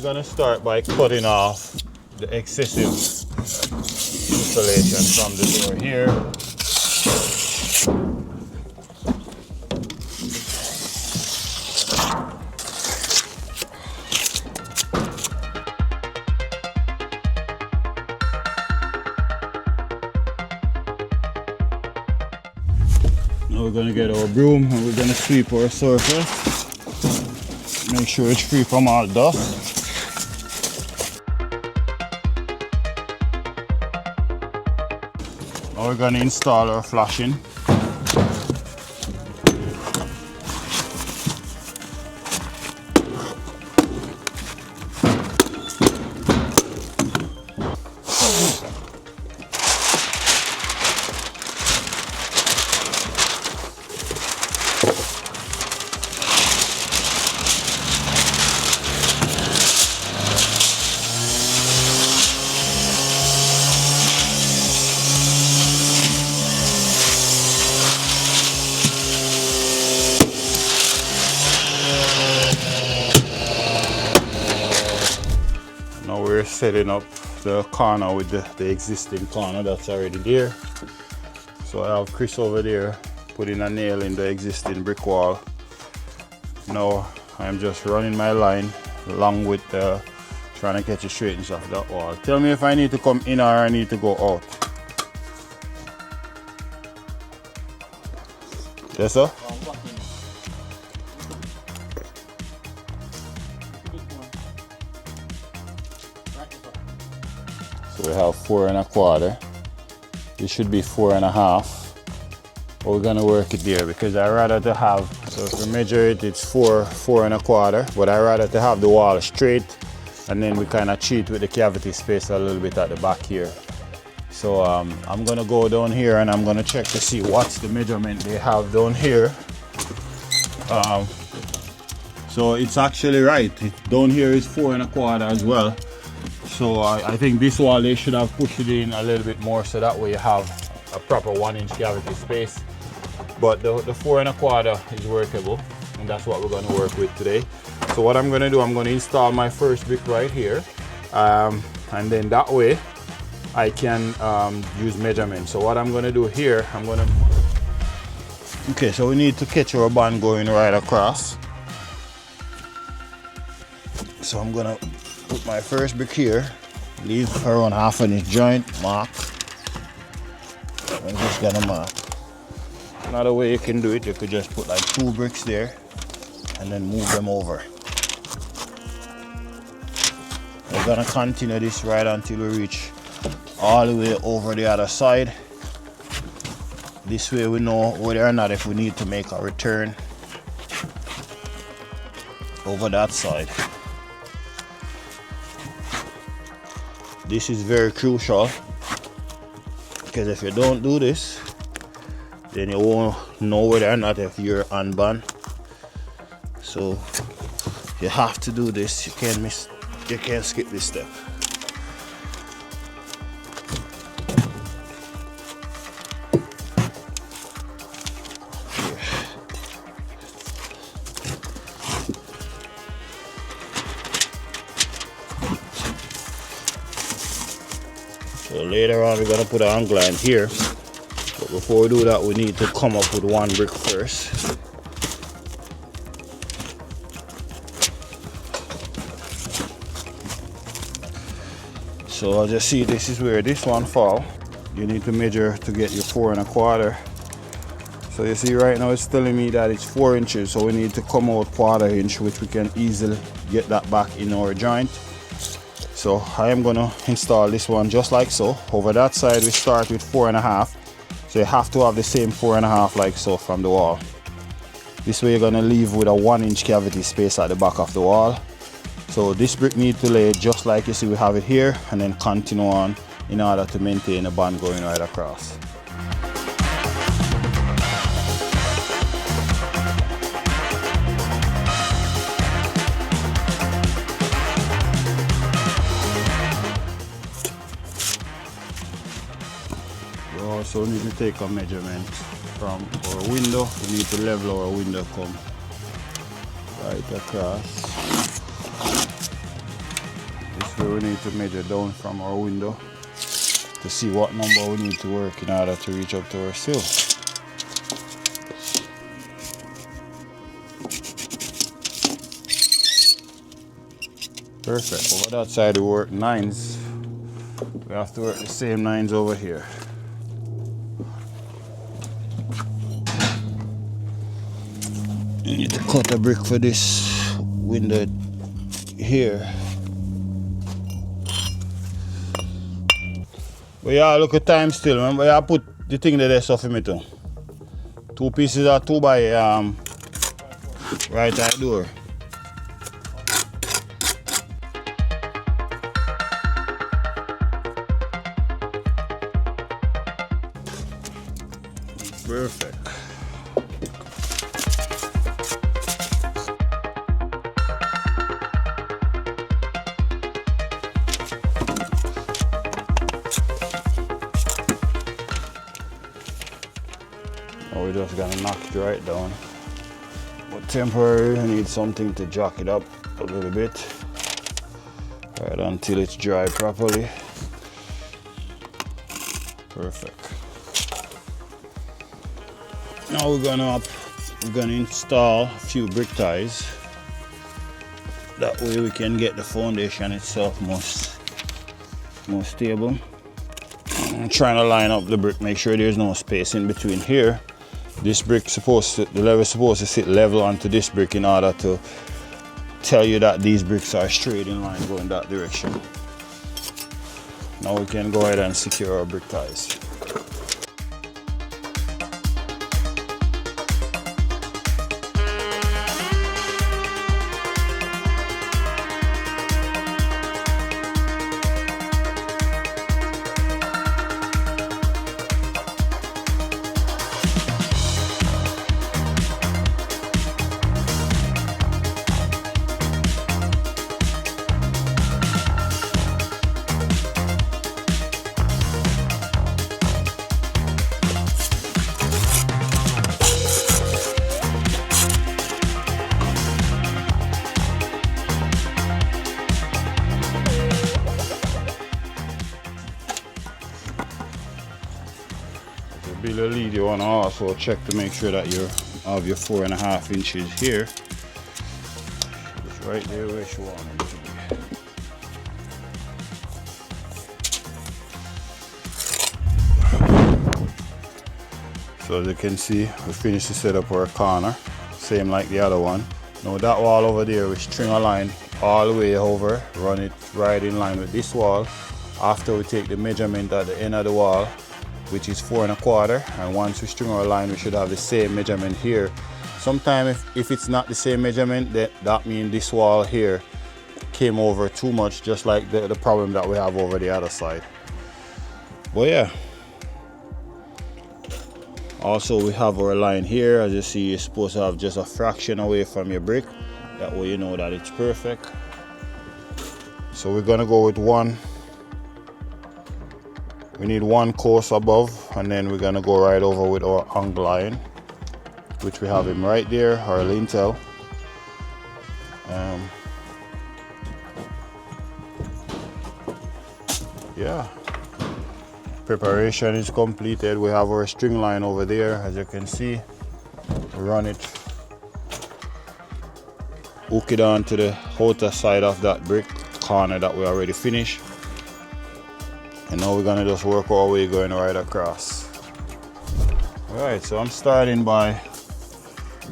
we're gonna start by cutting off the excessive insulation from the door here. Now we're gonna get our broom and we're gonna sweep our surface. Make sure it's free from all dust. Now we're going to install our flashing. Now we're setting up the corner with the existing corner that's already there. So I have Chris over there putting a nail in the existing brick wall. Now I'm just running my line along with trying to catch the straightness of that wall. Tell me if I need to come in or I need to go out. Yes, sir? So we have 4 1/4. This should be 4 1/2. But we're gonna work it there because I rather to have, so if we measure it, it's 4 1/4, but I rather to have the wall straight, and then we kind of cheat with the cavity space a little bit at the back here. So I'm gonna go down here and I'm gonna check to see what's the measurement they have down here. So it's actually right. Down here is 4 1/4 as well. So I think this wall they should have pushed it in a little bit more so that way you have a proper 1-inch cavity space. But the 4 1/4 is workable, and that's what we're going to work with today. So what I'm going to do, I'm going to install my first brick right here, and then that way I can use measurements. So what I'm going to do here, I'm going to... Okay, so we need to catch our band going right across. So I'm going to put my first brick here, leave around 1/2 inch joint, mark, and just gonna mark. Another way you can do it, you could just put like 2 bricks there and then move them over. We're gonna continue this right until we reach all the way over the other side. This way we know whether or not if we need to make a return over that side. This is very crucial because if you don't do this, then you won't know whether or not if you're unbanned. So you have to do this. You can't skip this step. So later on we're gonna put an angle line here, but before we do that we need to come up with 1 brick first. So as you see, this is where this one falls. You need to measure to get your 4 1/4. So you see right now it's telling me that it's 4 inches, so we need to come out 1/4 inch, which we can easily get that back in our joint. So I am going to install this one just like so. Over that side we start with 4 1/2. So you have to have the same 4 1/2 like so from the wall. This way you're going to leave with a 1-inch cavity space at the back of the wall. So this brick needs to lay just like you see we have it here, and then continue on in order to maintain a band going right across. So we need to take a measurement from our window. We need to level our window, come right across. we need to measure down from our window to see what number we need to work in order to reach up to our sill. Perfect. Over that side we work 9s. We have to work the same 9s over here. You need to cut a brick for this window here. But yeah, look at time still. Remember, I put the thing there so for me too. 2 pieces are 2 by right side door. Perfect. Now we're just gonna knock it right down. But temporarily, we need something to jack it up a little bit, right until it's dry properly. Perfect. Now we're gonna install a few brick ties. That way we can get the foundation itself more stable. I'm trying to line up the brick, make sure there's no space in between here. This brick the level is supposed to sit level onto this brick in order to tell you that these bricks are straight in line going that direction. Now we can go ahead and secure our brick ties. Build a lead, you want to also check to make sure that you have your 4.5 inches here. It's right there where you want it to be. So as you can see, we finished to set up our corner, same like the other one. Now that wall over there, we string a line all the way over, run it right in line with this wall. After we take the measurement at the end of the wall, which is 4.25, and once we string our line, we should have the same measurement here. Sometimes if it's not the same measurement, that means this wall here came over too much, just like the problem that we have over the other side. But yeah, also we have our line here. As you see, you're supposed to have just a fraction away from your brick. That way you know that it's perfect. So we're gonna go with one. We need 1 course above, and then we're gonna go right over with our angle line, which we have him right there, our lintel. Yeah, preparation is completed. We have our string line over there, as you can see. Run it, hook it on to the outer side of that brick corner that we already finished. And now we're gonna just work our way going right across. Alright, so I'm starting by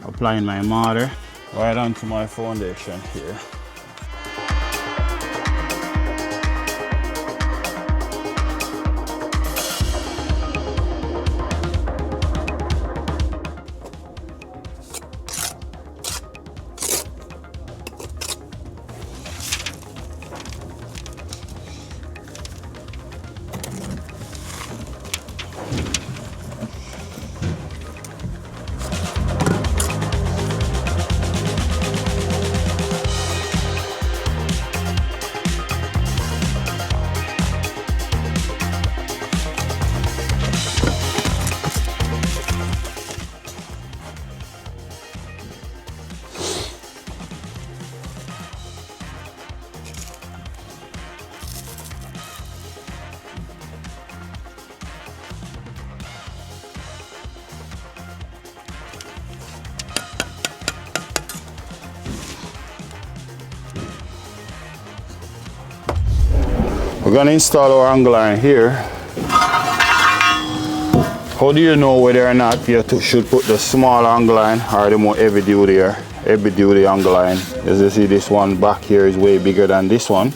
applying my mortar right onto my foundation here. We're gonna install our angle iron here. How do you know whether or not you should put the small angle iron or the more heavy duty angle iron? As you see, this one back here is way bigger than this one.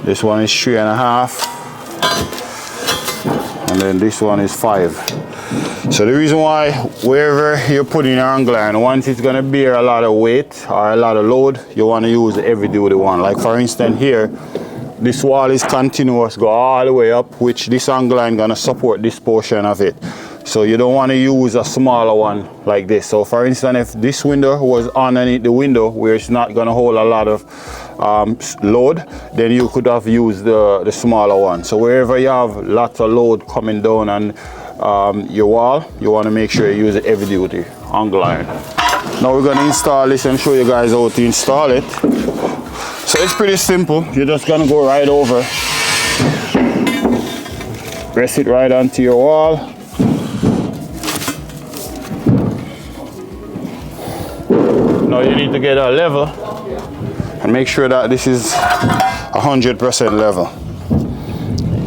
This one is 3.5, and then this one is 5. So the reason why, wherever you're putting your angle iron, once it's gonna bear a lot of weight or a lot of load, you want to use the heavy duty one. Like for instance here, this wall is continuous, go all the way up, which this angle iron gonna support this portion of it. So you don't want to use a smaller one like this. So for instance, if this window was underneath the window where it's not gonna hold a lot of load, then you could have used the smaller one. So wherever you have lots of load coming down on your wall, you want to make sure you use a heavy duty angle iron. Now we're going to install this and show you guys how to install it. So it's pretty simple. You're just going to go right over, press it right onto your wall. Now you need to get a level and make sure that this is 100% level.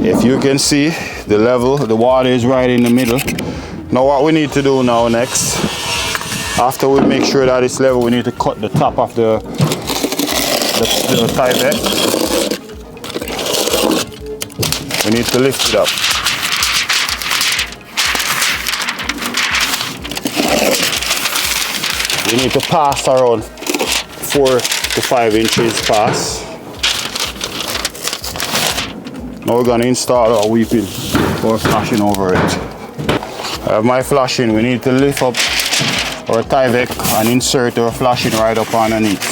If you can see the level, the water is right in the middle. Now what we need to do now next, after we make sure that it's level, we need to cut the top of the Tyvek. We need to lift it up. You need to pass around 4 to 5 inches pass. Now we're going to install our weeping or flashing over it. I have my flashing. We need to lift up our Tyvek and insert our flashing right up underneath.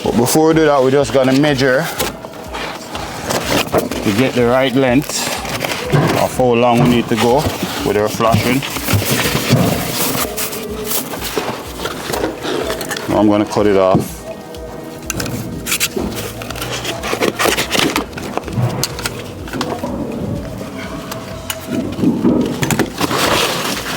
But before we do that, we're just going to measure to get the right length of how long we need to go with our flashing. Now I'm going to cut it off.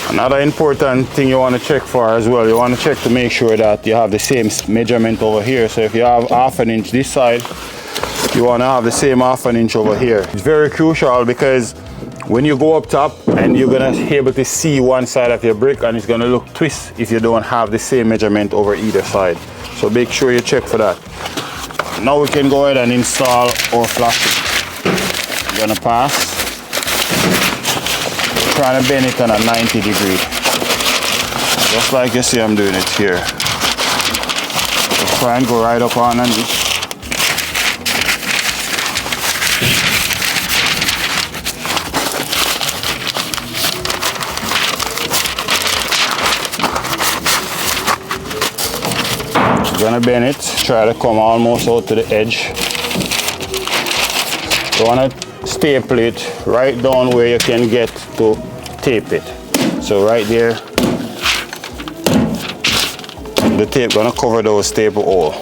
Another important thing you want to check for as well, you want to check to make sure that you have the same measurement over here. So if you have 1/2 inch this side, you want to have the same 1/2 inch over here. It's very crucial because when you go up top and you're going to be able to see one side of your brick and it's going to look twist if you don't have the same measurement over either side. So make sure you check for that. Now we can go ahead and install our flashing. We're going to pass. Trying to bend it on a 90 degree. Just like you see I'm doing it here. So try and go right up on underneath. You're gonna bend it, try to come almost out to the edge. You wanna staple it right down where you can get to tape it. So right there, the tape gonna cover those staple hole.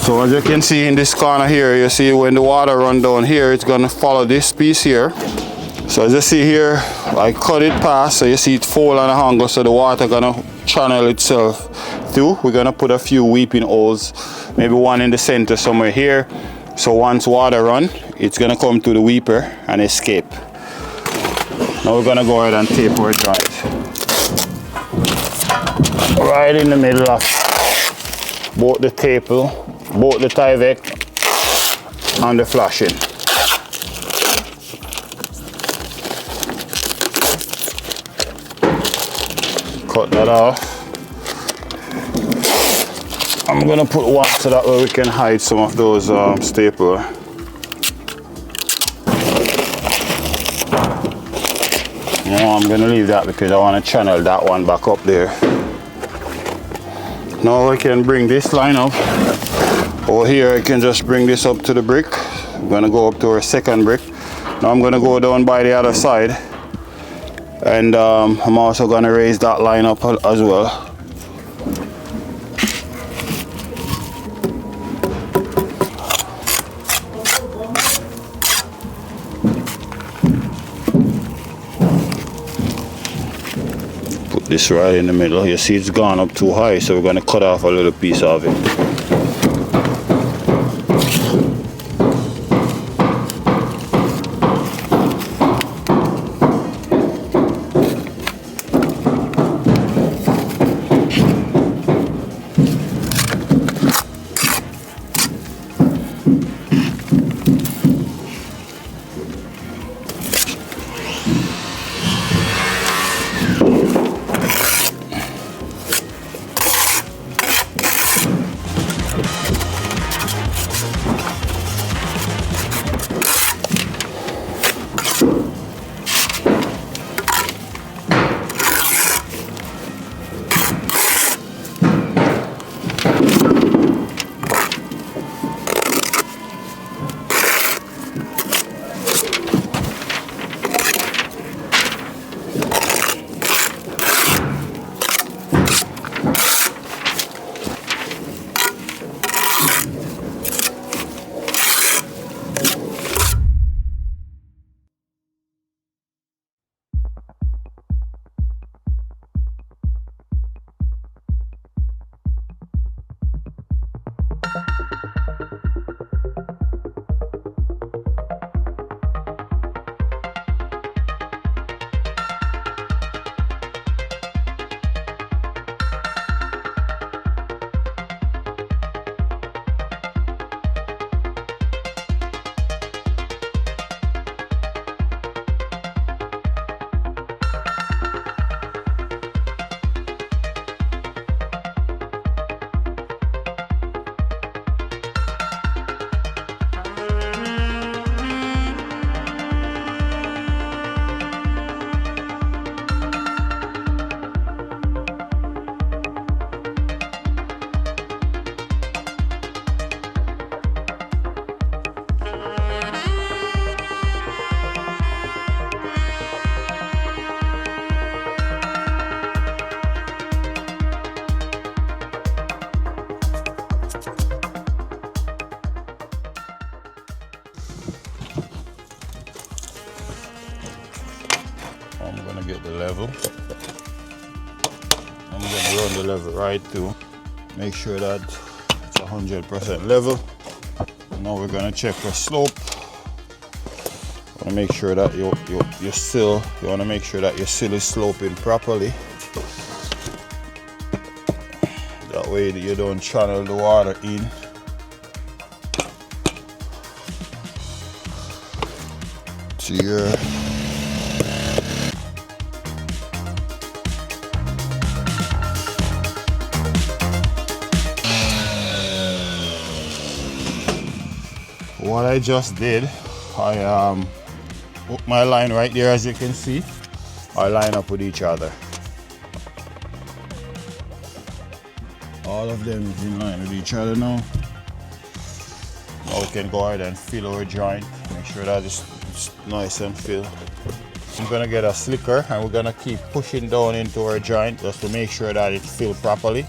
So as you can see in this corner here, you see when the water run down here, it's gonna follow this piece here. So as you see here, I cut it past, so you see it fold on an angle, so the water gonna channel itself through. We're gonna put a few weeping holes, maybe one in the center somewhere here. So once water run, it's gonna come to the weeper and escape. Now we're gonna go ahead and tape our joint. Right in the middle of both the staple, both the Tyvek and the flashing. Cut that off. I'm gonna put one so that way we can hide some of those staples. No, I'm gonna leave that because I want to channel that one back up there. Now I can bring this line up. Over here I can just bring this up to the brick. I'm gonna go up to our second brick. Now I'm gonna go down by the other side. And I'm also gonna raise that line up as well. This right in the middle. You see it's gone up too high, so we're going to cut off a little piece of it. I'm gonna get the level. I'm gonna run the level right through. Make sure that it's 100% level. Now we're gonna check for slope. Want to make sure that your sill, you want to make sure that your sill is sloping properly. That way that you don't channel the water in. To your what I just did, I hook my line right there, as you can see. I line up with each other. All of them is in line with each other now. Now we can go ahead and fill our joint. Make sure that it's nice and filled. I'm gonna get a slicker and we're gonna keep pushing down into our joint just to make sure that it's filled properly.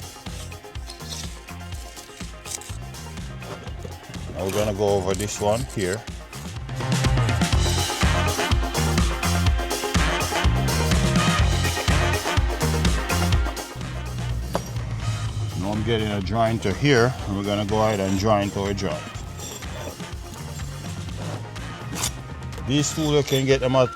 Now we're gonna go over this one here. Now I'm getting a jointer here and we're gonna go ahead and joint our joint. These tools you can get them at